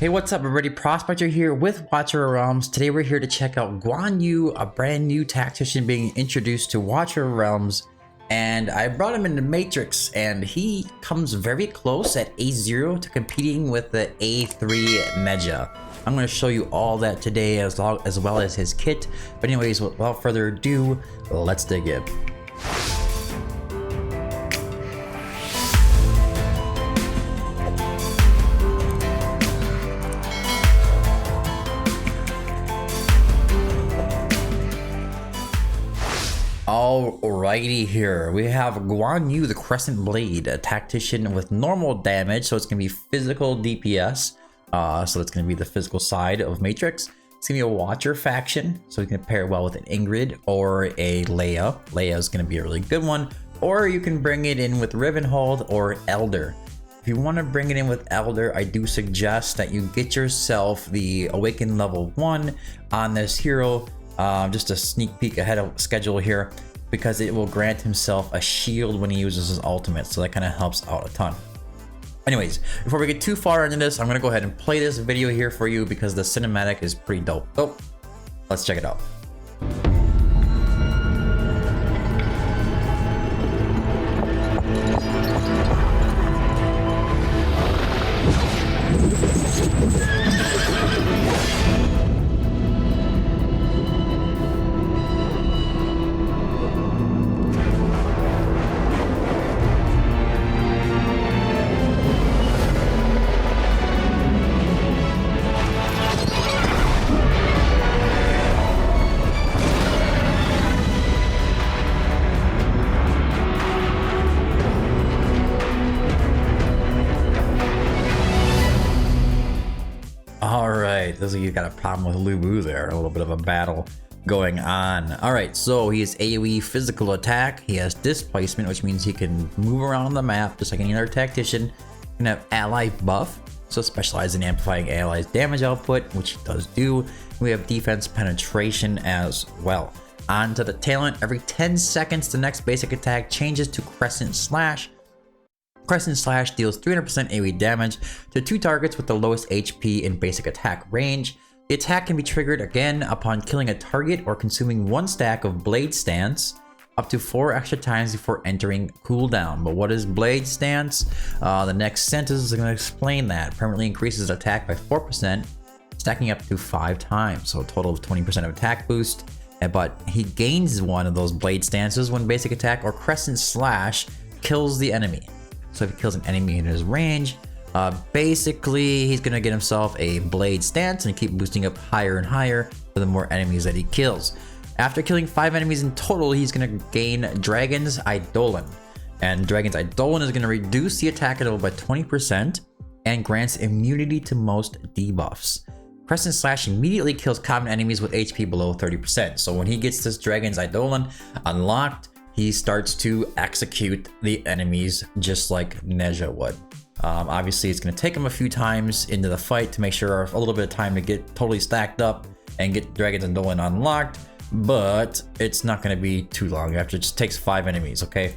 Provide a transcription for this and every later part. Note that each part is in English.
Hey, what's up everybody? Prospector here with Watcher of Realms. Today we're here to check out Guan Yu, a brand new tactician being introduced to Watcher of Realms. And I brought him into Matrix and he comes very close at A0 to competing with the A3 Meja. I'm going to show you all that today as well as his kit. But anyways, without further ado, let's dig in. Alrighty, here we have Guan Yu, the Crescent Blade, a tactician with normal damage, so it's gonna be physical DPS. So it's gonna be the physical side of Matrix. It's gonna be a Watcher faction, so you can pair well with an Ingrid or a Leia. Leia is gonna be a really good one, or you can bring it in with Rivenhold or Elder. If you want to bring it in with Elder, I do suggest that you get yourself the Awaken level 1 on this hero. Just a sneak peek ahead of schedule here, because it will grant himself a shield when he uses his ultimate, so that kind of helps out a ton. Anyways, before we get too far into this, I'm gonna go ahead and play this video here for you because the cinematic is pretty dope. So let's check it out. Alright, those of you got a problem with Lubu there, a little bit of a battle going on. Alright, so he has AoE physical attack, he has displacement, which means he can move around the map just like any other tactician. He can have ally buff, so specialize in amplifying allies' damage output, which he does do. We have defense penetration as well. On to the talent, every 10 seconds the next basic attack changes to Crescent Slash. Crescent Slash deals 300% AoE damage to 2 targets with the lowest HP in basic attack range. The attack can be triggered again upon killing a target or consuming 1 stack of Blade Stance up to 4 extra times before entering cooldown. But what is Blade Stance? The next sentence is going to explain that. Permanently increases attack by 4%, stacking up to 5 times, so a total of 20% of attack boost. But he gains one of those Blade Stances when basic attack or Crescent Slash kills the enemy. So if he kills an enemy in his range, basically he's gonna get himself a Blade Stance and keep boosting up higher and higher for the more enemies that he kills. After killing 5 enemies in total, he's gonna gain Dragon's Eidolon. And Dragon's Eidolon is gonna reduce the attack level by 20% and grants immunity to most debuffs. Crescent Slash immediately kills common enemies with HP below 30%. So when he gets this Dragon's Eidolon unlocked, he starts to execute the enemies just like Neja would. Obviously, it's going to take him a few times into the fight to make sure a little bit of time to get totally stacked up and get Dragon's Eidolon unlocked, but it's not going to be too long after. It just takes 5 enemies, okay?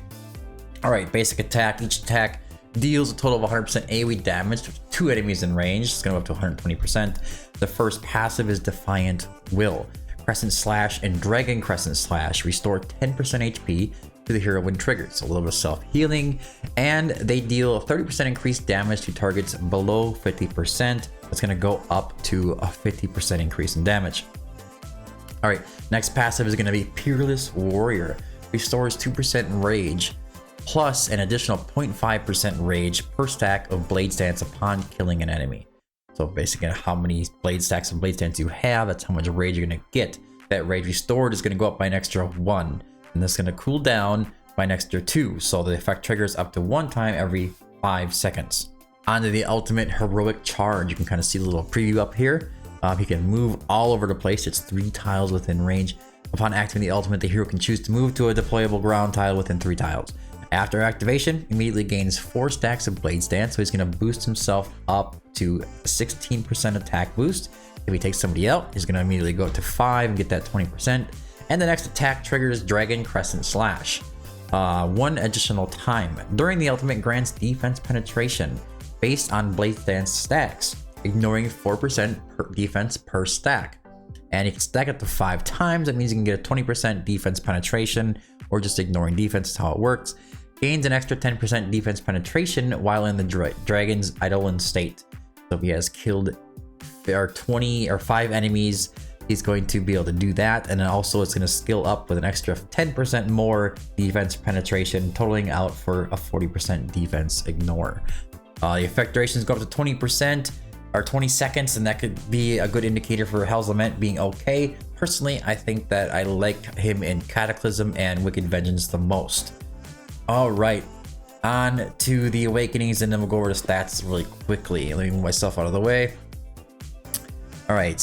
Alright, basic attack. Each attack deals a total of 100% AoE damage to 2 enemies in range. It's going to go up to 120%. The first passive is Defiant Will. Crescent Slash and Dragon Crescent Slash restore 10% HP to the hero when triggered, so a little bit of self-healing, and they deal 30% increased damage to targets below 50%. That's going to go up to a 50% increase in damage. Alright, next passive is going to be Peerless Warrior. Restores 2% rage, plus an additional 0.5% rage per stack of Blade Stance upon killing an enemy. So basically how many Blade Stacks of Blade Stance you have, that's how much rage you're going to get. That rage restored is going to go up by an extra 1. And that's going to cool down by an extra 2. So the effect triggers up to 1 time every 5 seconds. Onto the ultimate Heroic Charge. You can kind of see the little preview up here. He can move all over the place. It's 3 tiles within range. Upon activating the ultimate, the hero can choose to move to a deployable ground tile within 3 tiles. After activation, immediately gains 4 stacks of Blade Stance, so he's going to boost himself up to 16% attack boost. If he takes somebody out, he's going to immediately go up to 5 and get that 20%. And the next attack triggers Dragon Crescent Slash. 1 additional time. During the ultimate grants defense penetration based on Blade Stance stacks. ignoring 4% defense per stack. And you can stack it to 5 times. That means you can get a 20% defense penetration, or just ignoring defense is how it works. Gains an extra 10% defense penetration while in the dragon's idle state. So if he has killed 20 or 5 enemies, he's going to be able to do that. And then also it's going to skill up with an extra 10% more defense penetration, totaling out for a 40% defense ignore. The effect durations go up to 20% or 20 seconds, and that could be a good indicator for Hell's Lament being okay. Personally, I think that I like him in Cataclysm and Wicked Vengeance the most. All right, on to the Awakenings, and then we'll go over the stats really quickly. Let me move myself out of the way. All right,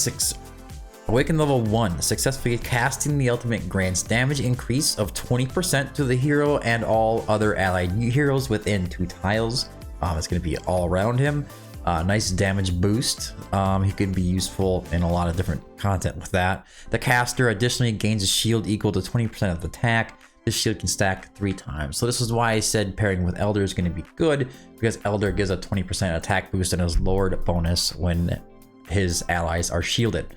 Awaken level 1, successfully casting the ultimate grants damage increase of 20% to the hero and all other allied heroes within 2 tiles. It's going to be all around him. Nice damage boost. He could be useful in a lot of different content with that. The caster additionally gains a shield equal to 20% of the attack. This shield can stack 3 times. So this is why I said pairing with Elder is going to be good, because Elder gives a 20% attack boost and his Lord bonus when his allies are shielded.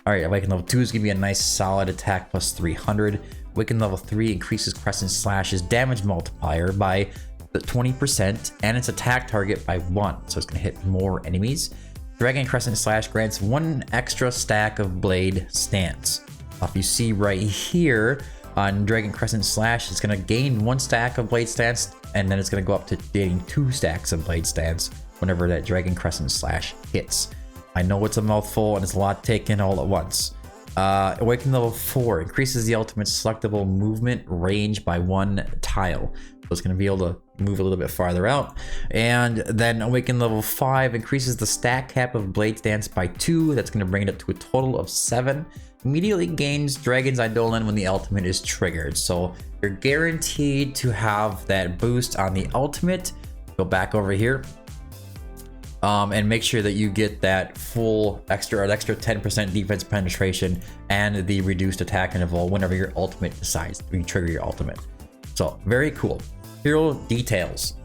Alright, Awaken level 2 is going to be a nice solid attack plus 300. Awaken level 3 increases Crescent Slash's damage multiplier by the 20% and its attack target by 1, so it's going to hit more enemies. Dragon Crescent Slash grants 1 extra stack of blade stance. If you see right here on Dragon Crescent Slash, it's going to gain 1 stack of blade stance, and then it's going to go up to getting 2 stacks of blade stance whenever that Dragon Crescent Slash hits. I know it's a mouthful and it's a lot taken all at once. Awaken level 4 increases the ultimate selectable movement range by 1 tile. So it's going to be able to move a little bit farther out. And then Awaken level 5 increases the stack cap of blade stance by 2. That's going to bring it up to a total of 7. Immediately gains Dragon's Eidolon when the ultimate is triggered. So you're guaranteed to have that boost on the ultimate. Go back over here. And make sure that you get that full extra 10% defense penetration and the reduced attack interval whenever your ultimate decides to trigger your ultimate. So very cool. Hero details.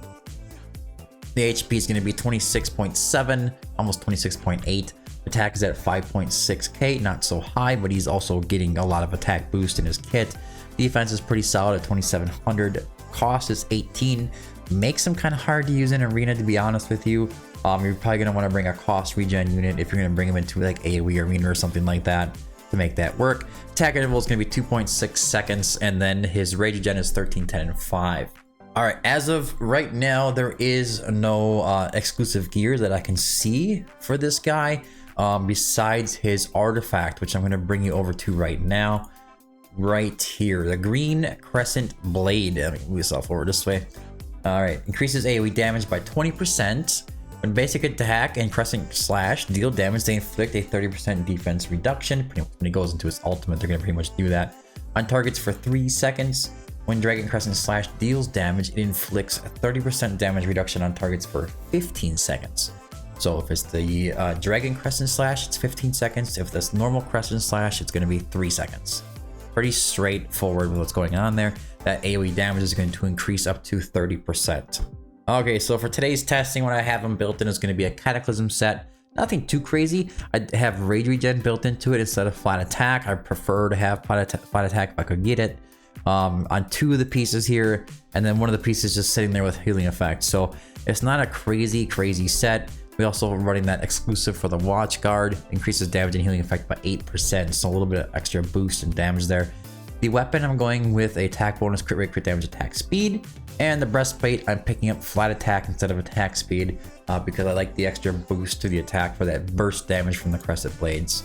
The HP is going to be 26.7, almost 26.8. Attack is at 5.6k, not so high, but he's also getting a lot of attack boost in his kit. Defense is pretty solid at 2700. Cost is 18. Makes him kind of hard to use in arena, to be honest with you. You're probably going to want to bring a cost regen unit if you're going to bring him into like AoE arena or something like that to make that work. Attack interval is going to be 2.6 seconds, and then his rage regen is 13, 10, and 5. All right, as of right now, there is no exclusive gear that I can see for this guy besides his artifact, which I'm going to bring you over to right now. Right here, the Green Crescent Blade. Let me move myself over this way. All right, increases AoE damage by 20%. When basic attack and Crescent Slash deal damage, they inflict a 30% defense reduction. When he goes into his ultimate, they're going to pretty much do that. On targets for 3 seconds. When Dragon Crescent Slash deals damage, it inflicts a 30% damage reduction on targets for 15 seconds. So if it's the Dragon Crescent Slash, it's 15 seconds. If it's normal Crescent Slash, it's going to be 3 seconds. Pretty straightforward with what's going on there. That AoE damage is going to increase up to 30%. Okay, so for today's testing, what I have him built in is going to be a Cataclysm set. Nothing too crazy. I have Rage Regen built into it instead of Flat Attack. I prefer to have Flat Attack if I could get it. On 2 of the pieces here, and then one of the pieces just sitting there with Healing Effect. So it's not a crazy set. We also are running that exclusive for the Watch Guard. Increases damage and healing effect by 8%, so a little bit of extra boost and damage there. The weapon, I'm going with a attack bonus, crit rate, crit damage, attack speed. And the breastplate, I'm picking up flat attack instead of attack speed because I like the extra boost to the attack for that burst damage from the crescent blades.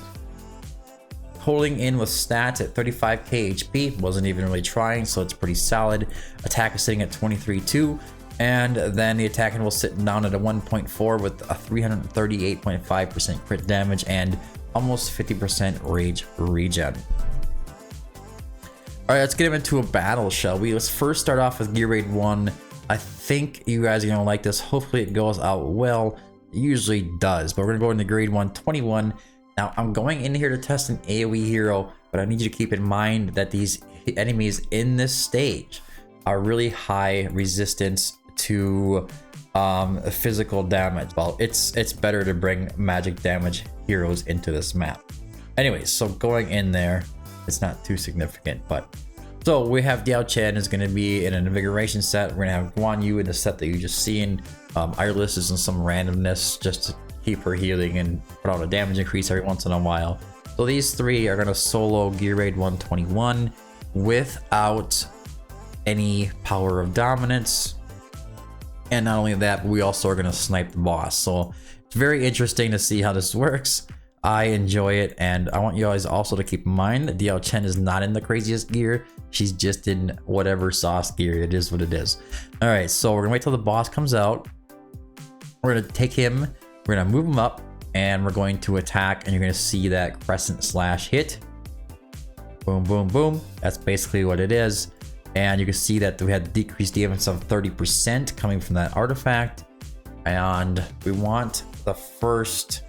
Holding in with stats at 35k HP, wasn't even really trying, so it's pretty solid. Attack is sitting at 23.2, and then the attacking will sit down at a 1.4 with a 338.5% crit damage and almost 50% rage regen. Alright, let's get into a battle, shall we? Let's first start off with Gear Raid 1. I think you guys are going to like this. Hopefully it goes out well. It usually does, but we're going to go into Grade 1, 21. Now, I'm going in here to test an AoE hero, but I need you to keep in mind that these enemies in this stage are really high resistance to physical damage. Well, it's better to bring magic damage heroes into this map. Anyways, so going in there, it's not too significant, but so we have Taction is going to be in an invigoration set. We're going to have Guan Yu in the set that you just seen. Iris is in some randomness just to keep her healing and put out a damage increase every once in a while. So these three are going to solo Gear Raid 121 without any power of dominance. And not only that, but we also are going to snipe the boss. So it's very interesting to see how this works. I enjoy it, and I want you guys also to keep in mind that Taction is not in the craziest gear. She's just in whatever sauce gear. It is what it is. All right, so we're gonna wait till the boss comes out. We're gonna take him, we're gonna move him up, and we're going to attack, and you're gonna see that crescent slash hit. Boom, boom, boom. That's basically what it is. And you can see that we had decreased damage of 30% coming from that artifact. And we want the first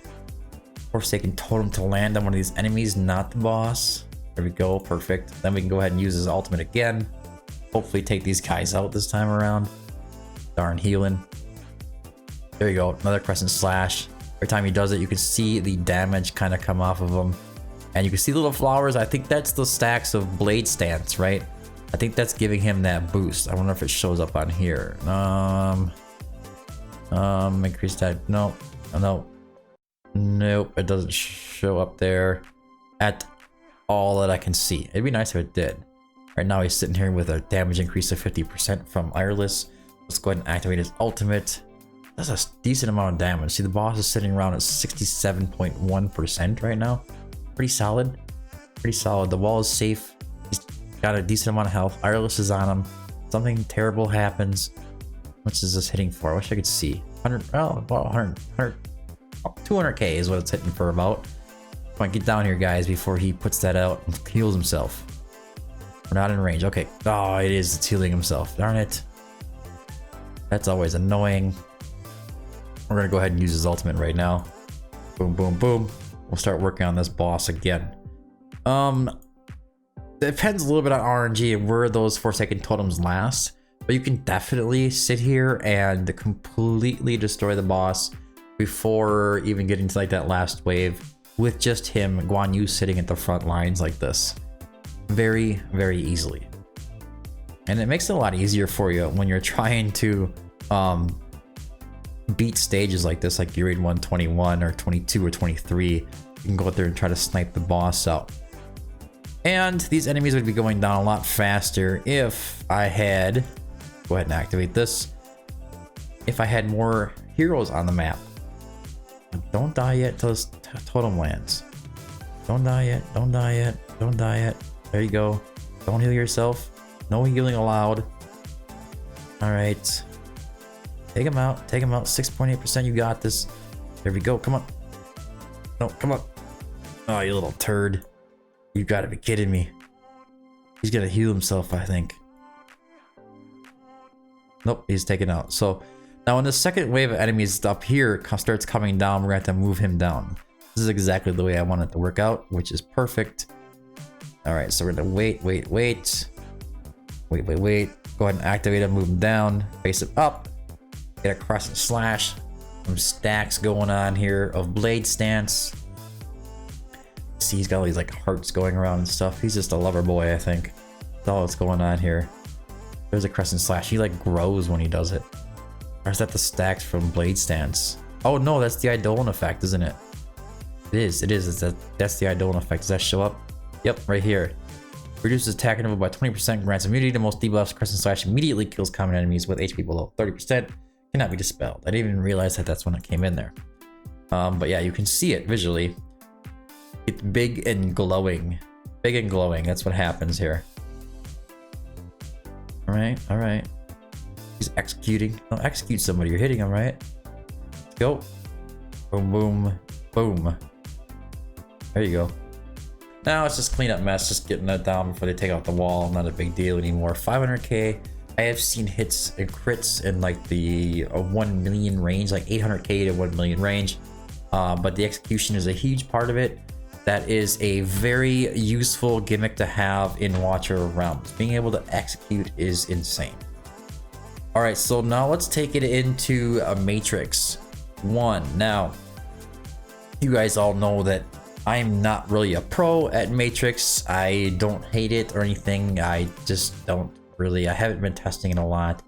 Forsaken Totem to land on one of these enemies, not the boss. There we go, perfect. Then we can go ahead and use his ultimate again. Hopefully take these guys out this time around. Darn healing. There you go, another crescent slash. Every time he does it, you can see the damage kind of come off of him. And you can see the little flowers. I think that's the stacks of blade stance, right? I think that's giving him that boost. I wonder if it shows up on here. Increase that, no, no. Nope, it doesn't show up there at all that I can see. It'd be nice if it did. Right now he's sitting here with a damage increase of 50% from Iris. Let's go ahead and activate his ultimate. That's a decent amount of damage. See, the boss is sitting around at 67.1% right now. Pretty solid. Pretty solid. The wall is safe. He's got a decent amount of health. Iris is on him. Something terrible happens. How much is this hitting for? I wish I could see. 100, oh, well, 100. 200k is what it's hitting for about. Come on, get down here, guys, before he puts that out and heals himself. We're not in range. Okay. Oh, it is. It's healing himself. Darn it. That's always annoying. We're going to go ahead and use his ultimate right now. Boom, boom, boom. We'll start working on this boss again. It depends a little bit on RNG and where those Forsaken Totems last. But you can definitely sit here and completely destroy the boss before even getting to like that last wave with just him, Guan Yu, sitting at the front lines like this. Very, very easily. And it makes it a lot easier for you when you're trying to beat stages like this, like Gear Raid 121 or 22 or 23. You can go out there and try to snipe the boss out. And these enemies would be going down a lot faster if I had, go ahead and activate this, if I had more heroes on the map. Don't die yet till this totem lands. Don't die yet, don't die yet, don't die yet. There you go. Don't heal yourself. No healing allowed. Alright. Take him out, 6.8%, you got this. There we go, come on. No, come on. Oh, you little turd. You gotta be kidding me. He's gonna heal himself, I think. Nope, he's taken out. So now when the second wave of enemies up here starts coming down, we're gonna have to move him down. This is exactly the way I want it to work out, which is perfect. All right, so we're gonna wait. Go ahead and activate him, move him down, face him up, get a crescent slash. Some stacks going on here of blade stance. See, he's got all these like hearts going around and stuff. He's just a lover boy, I think. That's all that's going on here. There's a crescent slash. He like grows when he does it. Or is that the stacks from blade stance? Oh no, that's the Eidolon effect, isn't it? It is. That's the Eidolon effect. Does that show up? Yep, right here. Reduces attack interval by 20%, grants immunity to most debuffs. Crescent slash immediately kills common enemies with HP below 30%. Cannot be dispelled. I didn't even realize that that's when it came in there. But yeah, you can see it visually. It's big and glowing. Big and glowing. That's what happens here. All right. He's executing. Don't execute somebody. You're hitting him, right? Let's go. Boom, boom, boom. There you go. Now it's just clean up mess. Just getting that down before they take out the wall. Not a big deal anymore. 500k. I have seen hits and crits in like the 1 million range, like 800k to 1 million range. But the execution is a huge part of it. That is a very useful gimmick to have in Watcher of Realms. Being able to execute is insane. All right, so now let's take it into a Matrix 1. Now, you guys all know that I'm not really a pro at Matrix. I don't hate it or anything. I just don't really, I haven't been testing it a lot.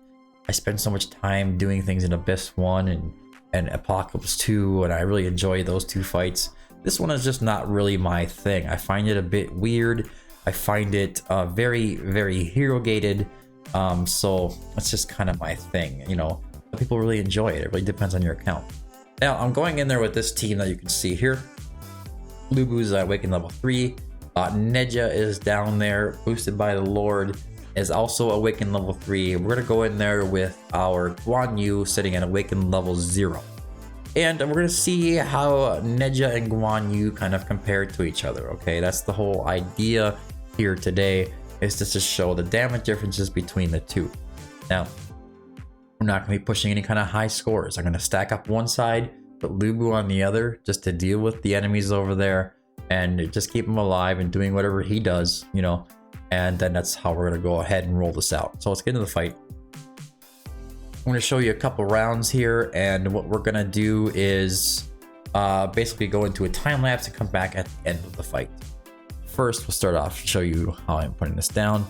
I spend so much time doing things in Abyss 1 and Apocalypse 2, and I really enjoy those two fights. This one is just not really my thing. I find it a bit weird. I find it very, very hero-gated. So that's just kind of my thing, you know. People really enjoy it. It really depends on your account. Now, I'm going in there with this team that you can see here. Lubu's Awakened level 3. Neja is down there, boosted by the Lord, is also Awakened level 3. We're gonna go in there with our Guan Yu sitting at Awakened level 0. And we're gonna see how Neja and Guan Yu kind of compare to each other, okay? That's the whole idea here today, is just to show the damage differences between the two. Now, we're not gonna be pushing any kind of high scores. I'm gonna stack up one side, put Lubu on the other, just to deal with the enemies over there, and just keep him alive and doing whatever he does, you know? And then that's how we're gonna go ahead and roll this out. So let's get into the fight. I'm gonna show you a couple rounds here, and what we're gonna do is basically go into a time lapse and come back at the end of the fight. First, we'll start off, show you how I'm putting this down,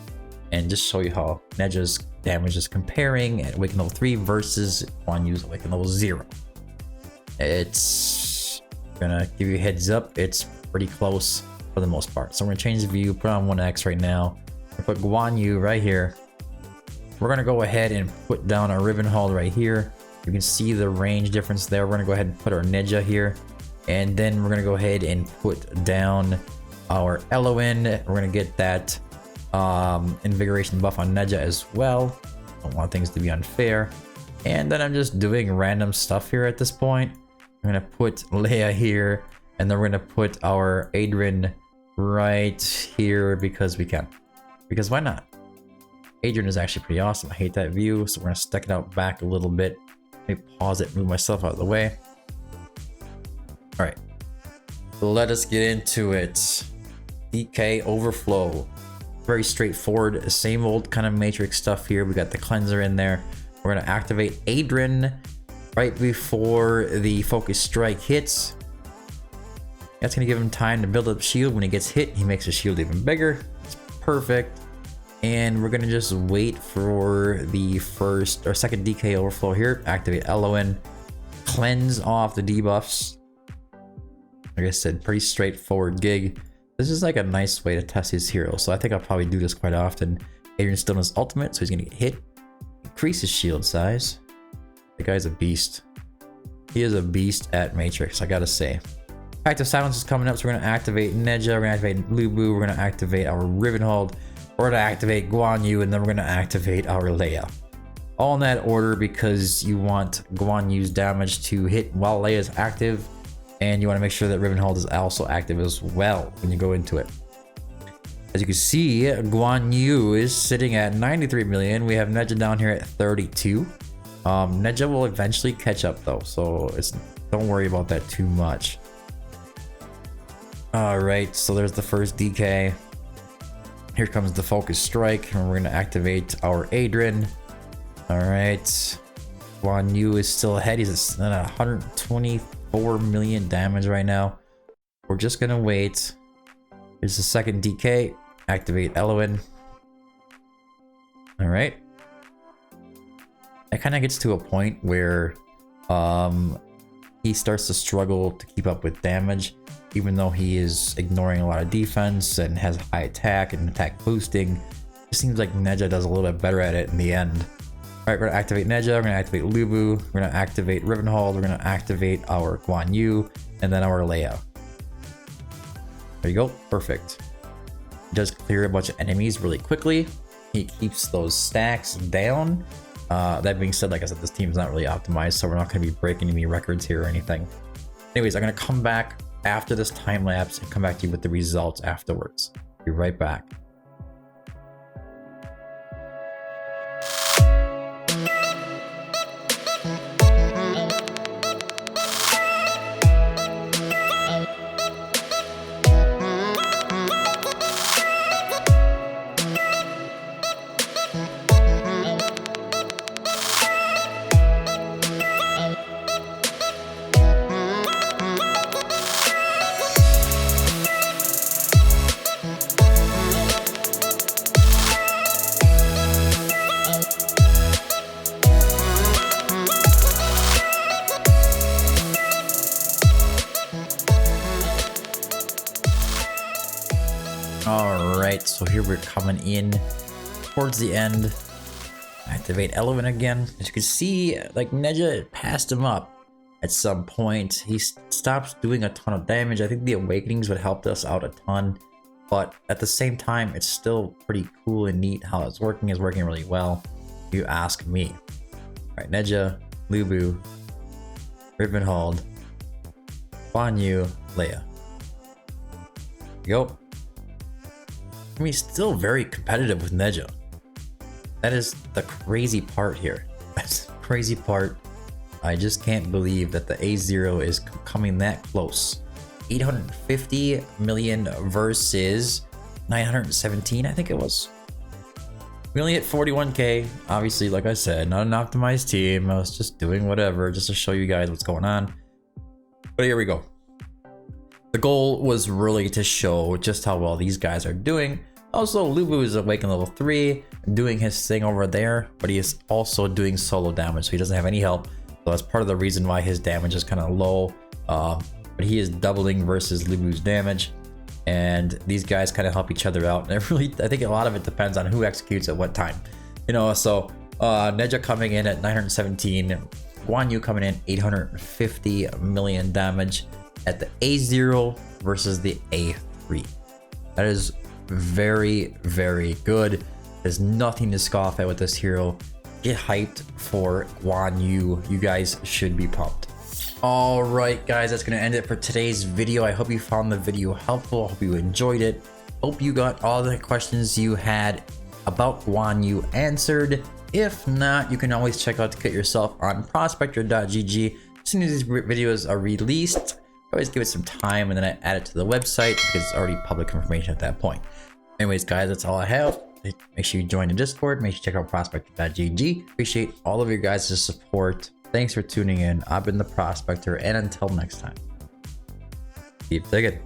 and just show you how Neja's damage is comparing at Awakened level 3 versus Guan Yu's Awakened level 0. It's gonna give you a heads up, it's pretty close for the most part. So we're gonna change the view, put on 1x right now, put Guan Yu right here. We're gonna go ahead and put down our ribbon hold right here. You can see the range difference there. We're gonna go ahead and put our Neja here, and then we're gonna go ahead and put down our Eloin. We're gonna get that invigoration buff on Neja as well. Don't want things to be unfair. And then I'm just doing random stuff here at this point. I'm gonna put Leia here, and then we're gonna put our Adrian right here because we can. Because why not? Adrian is actually pretty awesome. I hate that view, so we're gonna stick it out back a little bit. Let me pause it, move myself out of the way. All right, so let us get into it. DK overflow. Very straightforward, same old kind of Matrix stuff here. We got the cleanser in there. We're gonna activate Adrian right before the focus strike hits. That's gonna give him time to build up shield. When he gets hit, he makes the shield even bigger. It's perfect. And we're gonna just wait for the first or second DK overflow here. Activate Eloin, cleanse off the debuffs. Like I said, pretty straightforward gig. This is like a nice way to test his hero, so I think I'll probably do this quite often. Adrian's still in his ultimate, so he's gonna get hit. Increase his shield size. The guy's a beast. He is a beast at Matrix, I gotta say. Active Silence is coming up, so we're gonna activate Neja, we're gonna activate Lubu, we're gonna activate our Ribbon Hold, we're gonna activate Guan Yu, and then we're gonna activate our Leia. All in that order because you want Guan Yu's damage to hit while Leia is active, and you want to make sure that Ribbon Hold is also active as well when you go into it. As you can see, Guan Yu is sitting at 93 million. We have Neja down here at 32. Neja will eventually catch up though, so don't worry about that too much. All right, so there's the first DK. Here comes the focus strike, and we're gonna activate our Adrian. All right, Guan Yu is still ahead. He's at 124 million damage right now. We're just gonna wait. Here's the second DK. Activate Eloin. All right. It kind of gets to a point where he starts to struggle to keep up with damage, even though he is ignoring a lot of defense and has high attack and attack boosting. It seems like Neja does a little bit better at it in the end. All right, we're gonna activate Neja, we're gonna activate Lubu, we're gonna activate Ribbon Hold, we're gonna activate our Guan Yu, and then our Leia. There you go, perfect. He does clear a bunch of enemies really quickly. He keeps those stacks down. That being said, like I said, this team is not really optimized, so we're not gonna be breaking any records here or anything. Anyways, I'm gonna come back after this time lapse and come back to you with the results afterwards. Be right back. All right, so here we're coming in towards the end. Activate Element again. As you can see, like Neja passed him up at some point. He stops doing a ton of damage. I think the Awakenings would help us out a ton, but at the same time, it's still pretty cool and neat how it's working. It's working really well, if you ask me. All right, Neja, Lubu, Rivenhold, Guan Yu, Leia. Go. I mean, still very competitive with Neja. That is the crazy part here. That's the crazy part. I just can't believe that the A0 is coming that close. 850 million versus 917, I think it was. We only hit 41k. Obviously, like I said, not an optimized team. I was just doing whatever just to show you guys what's going on. But here we go. The goal was really to show just how well these guys are doing. Also, Lubu is Awakened level 3, doing his thing over there, but he is also doing solo damage, so he doesn't have any help. So that's part of the reason why his damage is kind of low. But he is doubling versus Lubu's damage, and these guys kind of help each other out. And I think a lot of it depends on who executes at what time. You know, so Neja coming in at 917, Guan Yu coming in 850 million damage at the A0 versus the A3. That is very, very good. There's nothing to scoff at with this hero. Get hyped for Guan Yu. You guys should be pumped. All right, guys, that's going to end it for today's video. I hope you found the video helpful. I hope you enjoyed it. Hope you got all the questions you had about Guan Yu answered. If not, you can always check out the kit yourself on prospector.gg. As soon as these videos are released, I always give it some time and then I add it to the website because it's already public information at that point. Anyways, guys, that's all I have. Make sure you join the Discord. Make sure you check out prospector.gg. Appreciate all of your guys' support. Thanks for tuning in. I've been the Prospector, and until next time, keep digging.